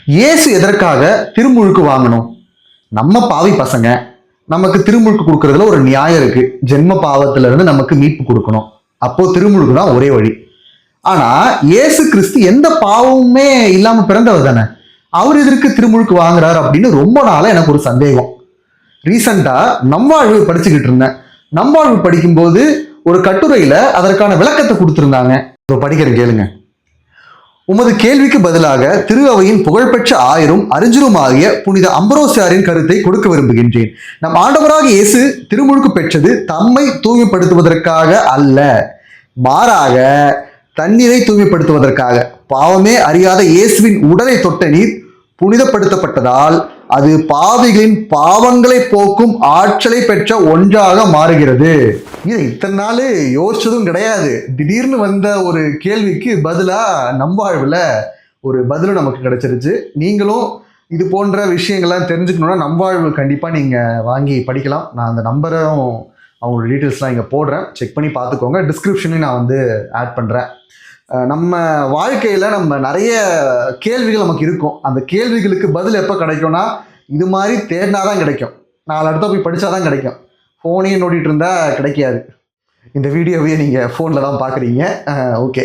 இயேசு எதற்காக திருமுழுக்கு வாங்கணும்? நம்ம பாவி பசங்க, நமக்கு திருமுழுக்கு கொடுக்கறதுல ஒரு நியாயம் இருக்கு. ஜென்ம பாவத்துல இருந்து நமக்கு மீட்பு கொடுக்கணும். அப்போ திருமுழுக்கு தான் ஒரே வழி. ஆனா இயேசு கிறிஸ்து எந்த பாவமுமே இல்லாம பிறந்தவர் தானே. அவர் எதற்கு திருமுழுக்கு வாங்குறாரு அப்படின்னு ரொம்ப நாளா எனக்கு ஒரு சந்தேகம். ரீசெண்டா நம்வாழ்வு படிச்சுக்கிட்டு இருந்தேன். நம்வாழ்வு படிக்கும்போது ஒரு கட்டுரையில அதற்கான விளக்கத்தை கொடுத்திருந்தாங்க. படிக்கிறேன், கேளுங்க. உமது கேள்விக்கு பதிலாக திரு அவையின் புகழ்பெற்ற ஆயரும் அறிஞரும் ஆகிய புனித அம்பரோசியாரின் கருத்தை கொடுக்க விரும்புகின்றேன். நம் ஆண்டவராக இயேசு திருமுழுக்கு பெற்றது தம்மை தூய்மைப்படுத்துவதற்காக அல்ல, மாறாக தண்ணீரை தூய்மைப்படுத்துவதற்காக. பாவமே அறியாத இயேசுவின் உடலை தொட்ட நீர் புனிதப்படுத்தப்பட்டதால் அது பாவிகளின் பாவங்களை போக்கும் ஆற்றலை பெற்ற ஒன்றாக மாறுகிறது. இது இத்தனை நாள் யோசிச்சதும் கிடையாது. திடீர்னு வந்த ஒரு கேள்விக்கு பதிலா நம்வாழ்வுல ஒரு பதிலும் நமக்கு கிடைச்சிருச்சு. நீங்களும் இது போன்ற விஷயங்கள்லாம் தெரிஞ்சுக்கணும்னா நம்வாழ்வு கண்டிப்பாக நீங்கள் வாங்கி படிக்கலாம். நான் அந்த நம்பரும் அவங்களோட டீட்டெயில்ஸ்லாம் இங்கே போடுறேன், செக் பண்ணி பார்த்துக்கோங்க. டிஸ்கிரிப்ஷனையும் நான் வந்து ஆட் பண்ணுறேன். நம்ம வாழ்க்கையில் நம்ம நிறைய கேள்விகள் நமக்கு இருக்கும். அந்த கேள்விகளுக்கு பதில் எப்போ கிடைக்கும்னா இது மாதிரி தேடினா தான் கிடைக்கும். 4 இடத்த போய் படித்தா தான் கிடைக்கும். ஃபோனையும் நோண்டிகிட்டு இருந்தால் கிடைக்காது. இந்த வீடியோவையே நீங்கள் ஃபோனில் தான் பார்க்குறீங்க. ஓகே.